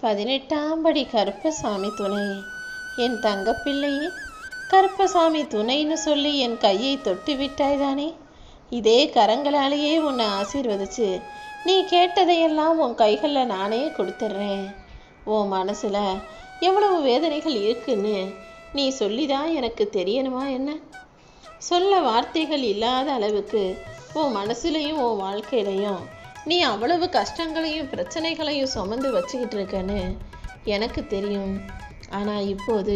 18ஆம் படி கருப்பசாமி துணை. என் தங்கப்பிள்ளையே, கருப்பசாமி துணைன்னு சொல்லி என் கையை தொட்டு விட்டாய்தானே. இதே கரங்களாலேயே உன்னை ஆசீர்வதிச்சு நீ கேட்டதையெல்லாம் உன் கைகளில் நானே கொடுத்துட்றேன். உன் மனசில் எவ்வளவு வேதனைகள் இருக்குன்னு நீ சொல்லிதான் எனக்கு தெரியணுமா என்ன? சொல்ல வார்த்தைகள் இல்லாத அளவுக்கு உன் மனசுலையும் உன் வாழ்க்கையிலையும் நீ அவ்வளவு கஷ்டங்களையும் பிரச்சனைகளையும் சுமந்து வச்சுக்கிட்டு இருக்கன்னு எனக்கு தெரியும். ஆனால் இப்போது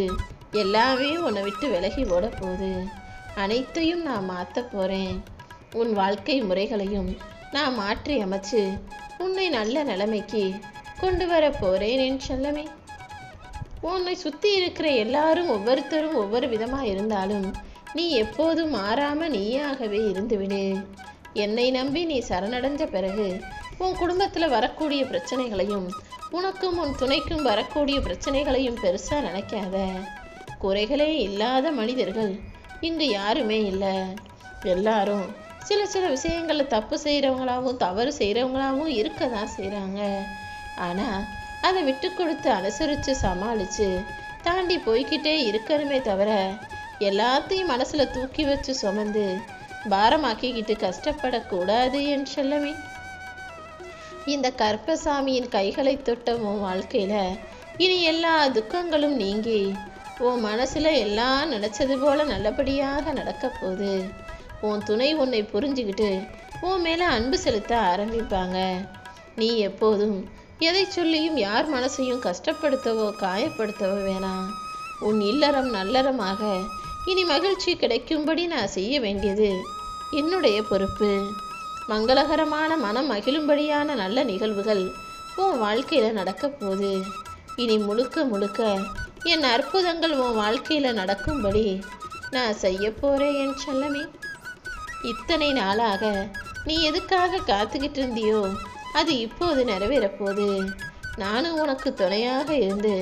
எல்லாமே உன்னை விட்டு விலகி ஓட போகுது. அனைத்தையும் நான் மாற்ற போகிறேன். உன் வாழ்க்கை முறைகளையும் நான் மாற்றி அமைச்சு உன்னை நல்ல நிலைமைக்கு கொண்டு வர போகிறேன் என் செல்லமே. உன்னை சுற்றி இருக்கிற எல்லாரும் ஒவ்வொருத்தரும் ஒவ்வொரு விதமாக இருந்தாலும் நீ எப்போதும் மாறாமல் நீயாகவே இருந்துவிடு. என்னை நம்பி நீ சரணடைஞ்ச பிறகு உன் குடும்பத்தில் வரக்கூடிய பிரச்சனைகளையும் உனக்கும் உன் துணைக்கும் வரக்கூடிய பிரச்சனைகளையும் பெருசாக நினைக்காத. குறைகளே இல்லாத மனிதர்கள் இங்கு யாருமே இல்லை. எல்லாரும் சில சில விஷயங்களில் தப்பு செய்கிறவங்களாகவும் தவறு செய்கிறவங்களாகவும் இருக்க தான் செய்கிறாங்க. ஆனால் அதை விட்டு கொடுத்து அனுசரித்து சமாளித்து தாண்டி போய்கிட்டே இருக்கணுமே தவிர எல்லாத்தையும் மனசில் தூக்கி வச்சு சுமந்து பாரமாக்கிக்கிட்டு கஷ்டப்படக்கூடாது என் செல்லமே. இந்த கருப்பசாமியின் கைகளை தொட்ட உன் வாழ்க்கையில் இனி எல்லா துக்கங்களும் நீங்கி உன் மனசில் எல்லாம் நினச்சது போல நல்லபடியாக நடக்க போகுது. உன் துணை உன்னை புரிஞ்சுக்கிட்டு உன் மேலே அன்பு செலுத்த ஆரம்பிப்பாங்க. நீ எப்போதும் எதை சொல்லியும் யார் மனசையும் கஷ்டப்படுத்தவோ காயப்படுத்தவோ வேணாம். உன் இல்லறம் நல்லறமாக இனி மகிழ்ச்சி கிடைக்கும்படி நான் செய்ய வேண்டியது என்னுடைய பொறுப்பு. மங்களகரமான மனம் மகிழும்படியான நல்ல நிகழ்வுகள் உன் வாழ்க்கையில் நடக்க போகுது. இனி முழுக்க முழுக்க என் அற்புதங்கள் உன் வாழ்க்கையில் நடக்கும்படி நான் செய்ய போகிறேன் என் செல்லமே. இத்தனை நாளாக நீ எதுக்காக காத்துக்கிட்டு இருந்தியோ அது இப்போது நிறைவேறப்போகுது. நானும் உனக்கு துணையாக இருந்து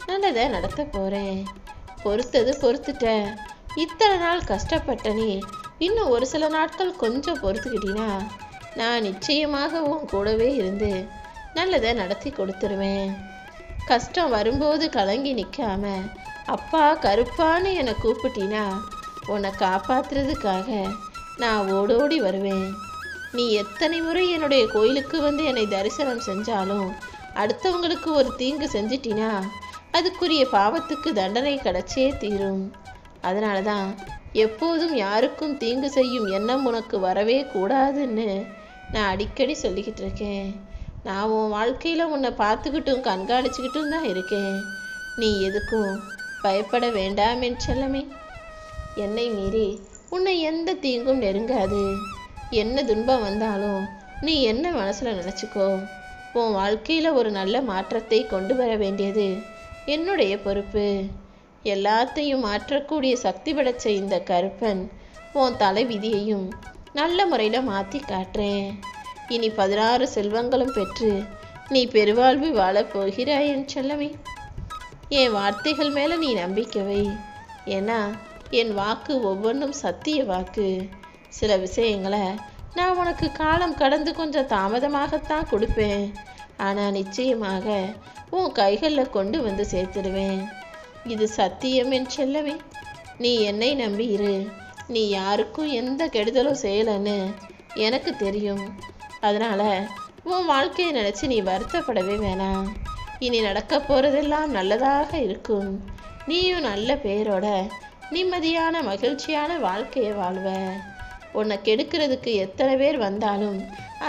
நல்லதை நடத்த போகிறேன். பொறுத்தது பொறுத்துட்ட. இத்தனை நாள் கஷ்டப்பட்ட நீ இன்னும் ஒரு சில நாட்கள் கொஞ்சம் பொறுத்துக்கிட்டினா நான் நிச்சயமாக உன் கூடவே இருந்து நல்லதை நடத்தி கொடுத்துருவேன். கஷ்டம் வரும்போது கலங்கி நிற்காம அப்பா கருப்பான்னு என்னை கூப்பிட்டினா உன்னை காப்பாற்றுறதுக்காக நான் ஓடோடி வருவேன். நீ எத்தனை முறை என்னுடைய கோயிலுக்கு வந்து என்னை தரிசனம் செஞ்சாலும் அடுத்தவங்களுக்கு ஒரு தீங்கு செஞ்சிட்டினா அதுக்குரிய பாவத்துக்கு தண்டனை கிடைச்சே தீரும். அதனால தான் எப்போதும் யாருக்கும் தீங்கு செய்யும் எண்ணம் உனக்கு வரவே கூடாதுன்னு நான் அடிக்கடி சொல்லிக்கிட்டு இருக்கேன். நான் உன் வாழ்க்கையில் உன்னை பார்த்துக்கிட்டும் கண்காணிச்சுக்கிட்டும் தான் இருக்கேன். நீ எதுக்கும் பயப்பட வேண்டாம் என் செல்லமே. என்னை மீறி உன்னை எந்த தீங்கும் நெருங்காது. என்ன துன்பம் வந்தாலும் நீ என்ன மனசில் நினச்சிக்கோ. உன் வாழ்க்கையில் ஒரு நல்ல மாற்றத்தை கொண்டு வர வேண்டியது என்னுடைய பொறுப்பு. எல்லாத்தையும் மாற்றக்கூடிய சக்தி படைச்ச இந்த கருப்பன் உன் தலை விதியையும் நல்ல முறையில் மாற்றி காட்டுறேன். இனி 16 செல்வங்களும் பெற்று நீ பெருவாழ்வு வாழப் போகிறாய் என் செல்லமே. என் வார்த்தைகள் மேலே நீ நம்பிக்கை வை. ஏன்னா என் வாக்கு ஒவ்வொன்றும் சத்திய வாக்கு. சில விஷயங்களை நான் உனக்கு காலம் கடந்து கொஞ்சம் தாமதமாகத்தான் கொடுப்பேன். ஆனால் நிச்சயமாக உன் கைகளில் கொண்டு வந்து சேர்த்துடுவேன். இது சத்தியம் என் செல்லமே. நீ என்னை நம்பி இரு. நீ யாருக்கும் எந்த கெடுதலும் செய்யலைன்னு எனக்கு தெரியும். அதனால் உன் வாழ்க்கையை நினச்சி நீ வருத்தப்படவே வேணாம். இனி நடக்க போகிறதெல்லாம் நல்லதாக இருக்கும். நீயும் நல்ல பேரோட நிம்மதியான மகிழ்ச்சியான வாழ்க்கையை வாழ்வ. உன்னை கெடுக்கிறதுக்கு எத்தனை பேர் வந்தாலும்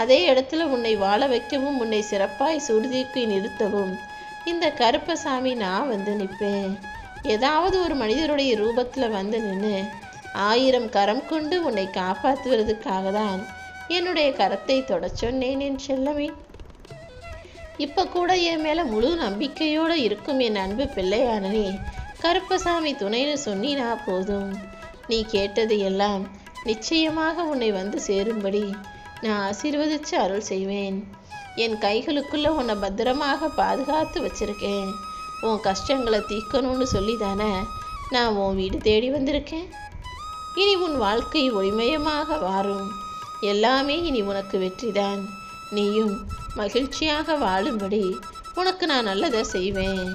அதே இடத்துல உன்னை வாழ வைக்கவும் உன்னை சிறப்பாய் சுருதிக்கு நிறுத்தவும் இந்த கருப்பசாமி நான் வந்து நிற்பேன். ஏதாவது ஒரு மனிதருடைய ரூபத்தில் வந்து நின்று 1000 கரம் கொண்டு உன்னை காப்பாற்றுவதற்காக தான் என்னுடைய கரத்தை தொட சொன்னேன் என் செல்லமே. இப்போ கூட என் மேலே முழு நம்பிக்கையோடு இருக்கும் என் அன்பு பிள்ளையான நீ கருப்பசாமி துணைன்னு சொன்னினா போதும். நீ கேட்டது எல்லாம் நிச்சயமாக உன்னை வந்து சேரும்படி நான் ஆசீர்வதித்து அருள் செய்வேன். என் கைகளுக்குள்ளே உன்னை பத்திரமாக பாதுகாத்து வச்சிருக்கேன். உன் கஷ்டங்களை தீர்க்கணும்னு சொல்லி தானே நான் உன் வீடு தேடி வந்திருக்கேன். இனி உன் வாழ்க்கை ஒளிமயமாக வாரும். எல்லாமே இனி உனக்கு வெற்றிதான். நீயும் மகிழ்ச்சியாக வாழும்படி உனக்கு நான் நல்லதை செய்வேன்.